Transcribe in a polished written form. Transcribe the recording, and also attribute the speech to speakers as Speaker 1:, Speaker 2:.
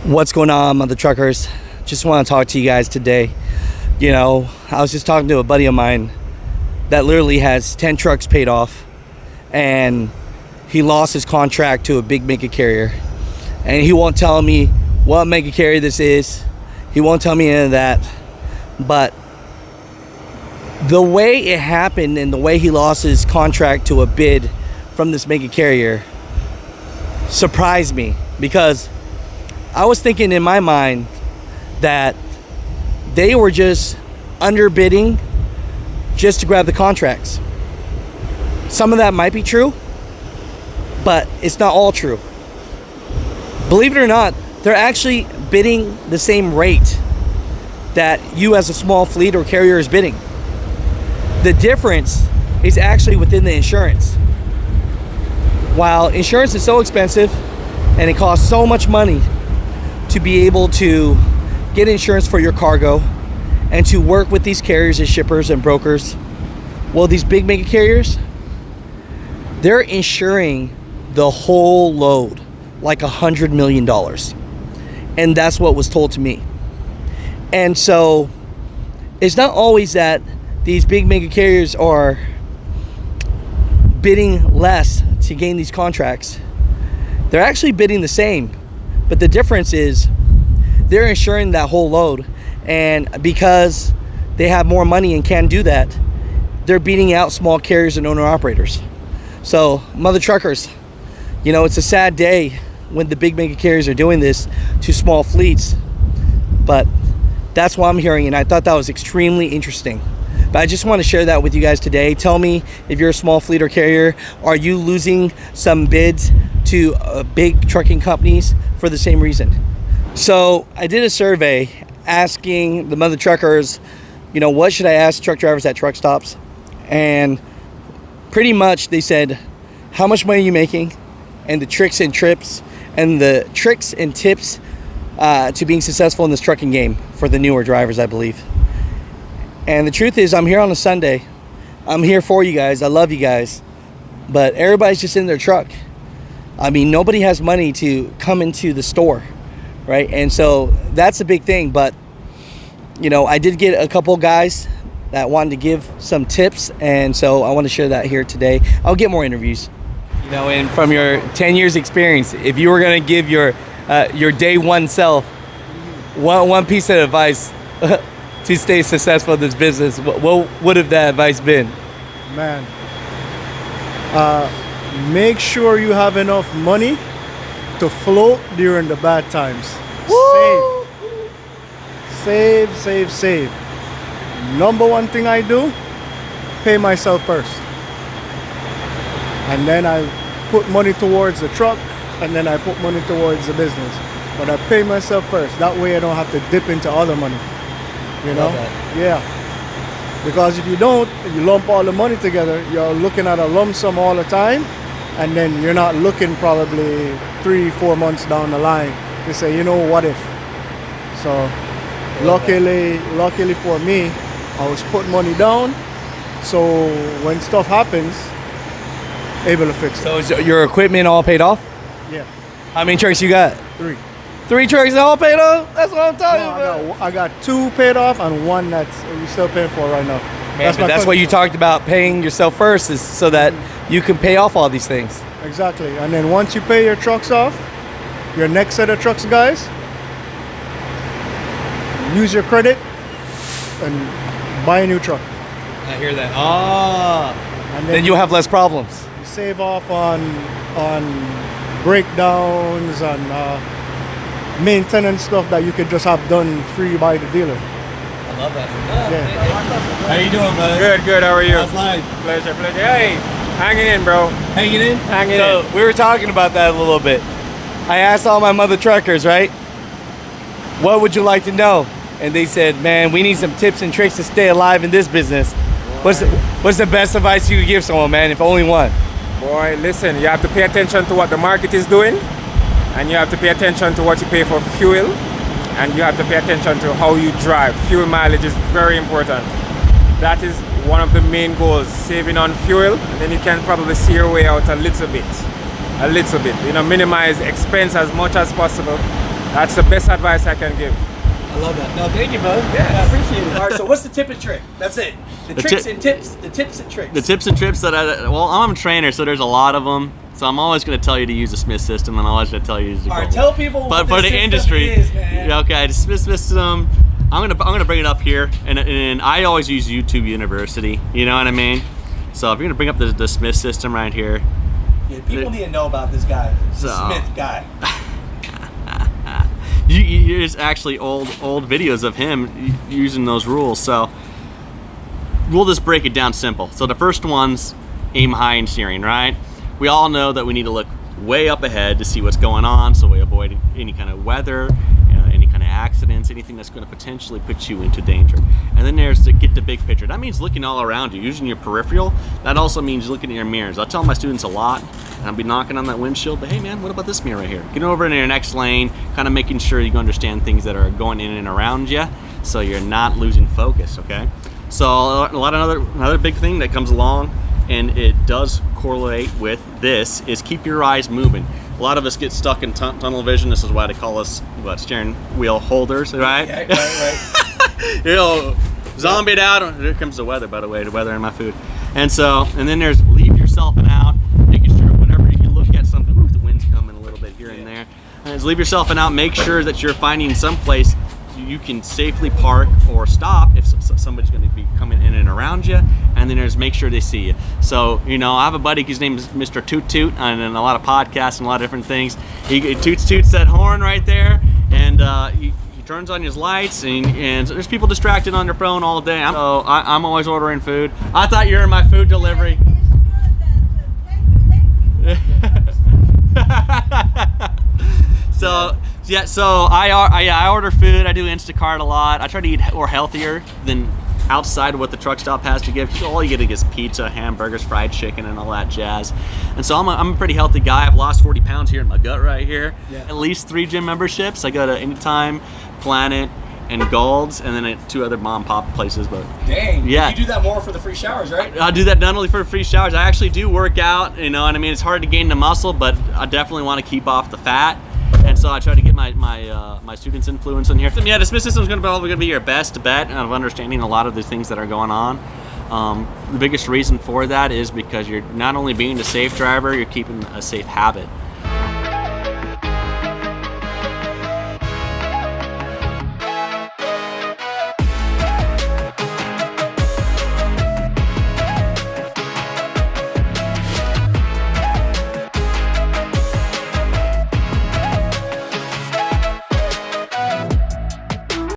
Speaker 1: What's going on, Mutha Truckers? Just want to talk to you guys today. You know, I was just talking to a buddy of mine that literally has 10 trucks paid off, and he lost his contract to a big mega carrier, and he won't tell me what mega carrier this is. He won't tell me any of that, but the way it happened and the way he lost his contract to a bid from this mega carrier surprised me, because I was thinking in my mind that they were just underbidding just to grab the contracts. Some of that might be true, but it's not all true. Believe it or not, they're actually bidding the same rate that you as a small fleet or carrier is bidding. The difference is actually within the insurance. While insurance is so expensive and it costs so much money to be able to get insurance for your cargo and to work with these carriers as shippers and brokers, well, these big mega carriers, they're insuring the whole load, like $100 million. And that's what was told to me. And so it's not always that these big mega carriers are bidding less to gain these contracts. They're actually bidding the same, but the difference is they're insuring that whole load, and because they have more money and can do that, they're beating out small carriers and owner operators. So Mutha Truckers, you know, it's a sad day when the big mega carriers are doing this to small fleets, but that's what I'm hearing, and I thought that was extremely interesting. But I just want to share that with you guys today. Tell me, if you're a small fleet or carrier, are you losing some bids to big trucking companies for the same reason? So I did a survey asking the Mutha Truckers, you know, what should I ask truck drivers at truck stops? And pretty much they said, how much money are you making? And the tricks and tips to being successful in this trucking game for the newer drivers, I believe. And the truth is, I'm here on a Sunday. I'm here for you guys. I love you guys. But everybody's just in their truck. I mean, nobody has money to come into the store, right? And so that's a big thing. But, you know, I did get a couple guys that wanted to give some tips. And so I want to share that here today. I'll get more interviews. You know, and from your 10 years experience, if you were going to give your day one self one piece of advice to stay successful in this business, what would have that advice been?
Speaker 2: Man, make sure you have enough money to float during the bad times.
Speaker 1: Woo!
Speaker 2: Save. Number one thing I do, pay myself first. And then I put money towards the truck, and then I put money towards the business. But I pay myself first. That way I don't have to dip into other money. You know? Yeah. Because if you don't, you lump all the money together, you're looking at a lump sum all the time, and then you're not looking probably 3-4 months down the line to say, you know, what if? So luckily for me, I was putting money down, so when stuff happens, able to fix it.
Speaker 1: So is your equipment all paid off?
Speaker 2: Yeah.
Speaker 1: How many trucks you got?
Speaker 2: 3.
Speaker 1: 3 trucks all paid off? That's what I'm talking about.
Speaker 2: I got 2 paid off and 1 that's we're still paying for right now.
Speaker 1: Man, that's what you talked about, paying yourself first, is so that you can pay off all these things.
Speaker 2: Exactly. And then once you pay your trucks off, your next set of trucks, guys, use your credit and buy a new truck.
Speaker 1: I hear that. And then you'll have less problems.
Speaker 2: You save off on breakdowns and maintenance stuff that you could just have done free by the dealer.
Speaker 1: I love that.
Speaker 2: Yeah.
Speaker 1: How you doing, brother?
Speaker 3: Good. How are you?
Speaker 1: How's life?
Speaker 3: Pleasure. Hey, hanging in, bro.
Speaker 1: Hanging in?
Speaker 3: Hanging
Speaker 1: so
Speaker 3: in.
Speaker 1: We were talking about that a little bit. I asked all my Mutha Truckers, right? What would you like to know? And they said, man, we need some tips and tricks to stay alive in this business. What's the best advice you could give someone, man, if only one?
Speaker 3: Boy, listen, you have to pay attention to what the market is doing, and you have to pay attention to what you pay for fuel, and you have to pay attention to how you drive. Fuel mileage is very important. That is one of the main goals, saving on fuel, and then you can probably see your way out a little bit, you know, minimize expense as much as possible, That's the best advice I can give.
Speaker 1: I love that. No, thank you, brother. Yeah, I appreciate it. All right, so what's the tip and trick? That's it. The tricks and tips. The tips and tricks.
Speaker 4: The tips and trips that I'm a trainer, so there's a lot of them. So I'm always going to tell you to use the Smith system, and I'm always going to tell you to use the
Speaker 1: All right, tell people
Speaker 4: but
Speaker 1: what
Speaker 4: for
Speaker 1: this
Speaker 4: the
Speaker 1: system
Speaker 4: industry,
Speaker 1: is, man.
Speaker 4: okay, the Smith system. I'm gonna bring it up here, and I always use YouTube University. You know what I mean? So if you're gonna bring up the Smith system right here,
Speaker 1: Yeah, people need to know about this guy, the Smith guy.
Speaker 4: There's actually old videos of him using those rules. So we'll just break it down simple. So the first one's aim high in steering, right? We all know that we need to look way up ahead to see what's going on, so we avoid any kind of weather, any kind of accidents, anything that's going to potentially put you into danger. And then there's to get the big picture. That means looking all around you, using your peripheral. That also means looking at your mirrors. I tell my students a lot, and I'll be knocking on that windshield, but hey man, what about this mirror right here? Get over in your next lane, kind of making sure you understand things that are going in and around you, so you're not losing focus, okay? So a lot of another big thing that comes along, and it does correlate with this, is keep your eyes moving. A lot of us get stuck in tunnel vision. This is why they call us steering wheel holders, right?
Speaker 1: Yeah, right.
Speaker 4: You know, zombied out. Here comes the weather, by the way, the weather and my food. And then there's leave yourself an out, making sure whenever you can look at something, ooh, the wind's coming a little bit here and there. And just leave yourself an out, make sure that you're finding some place you can safely park or stop if somebody's going to be coming in and around you, and then there's make sure they see you. So, you know, I have a buddy, his name is Mr. Toot Toot, and in a lot of podcasts and a lot of different things. He toots that horn right there, and he turns on his lights, and there's people distracted on their phone all day. I'm always ordering food. I thought you were in my food delivery. So I order food. I do Instacart a lot. I try to eat more healthier than outside of what the truck stop has to give. All you get is pizza, hamburgers, fried chicken, and all that jazz. And so I'm a pretty healthy guy. I've lost 40 pounds here in my gut right here. Yeah. At least 3 gym memberships. I go to Anytime, Planet, and Gold's, and then 2 other mom and pop places. But
Speaker 1: dang,
Speaker 4: yeah,
Speaker 1: you do that more for the free showers, right?
Speaker 4: I do that not only for free showers. I actually do work out. You know what I mean? It's hard to gain the muscle, but I definitely want to keep off the fat. And so I try to get my students' influence in here. Yeah, the Smith system is probably going to be your best bet of understanding a lot of the things that are going on. The biggest reason for that is because you're not only being a safe driver, you're keeping a safe habit.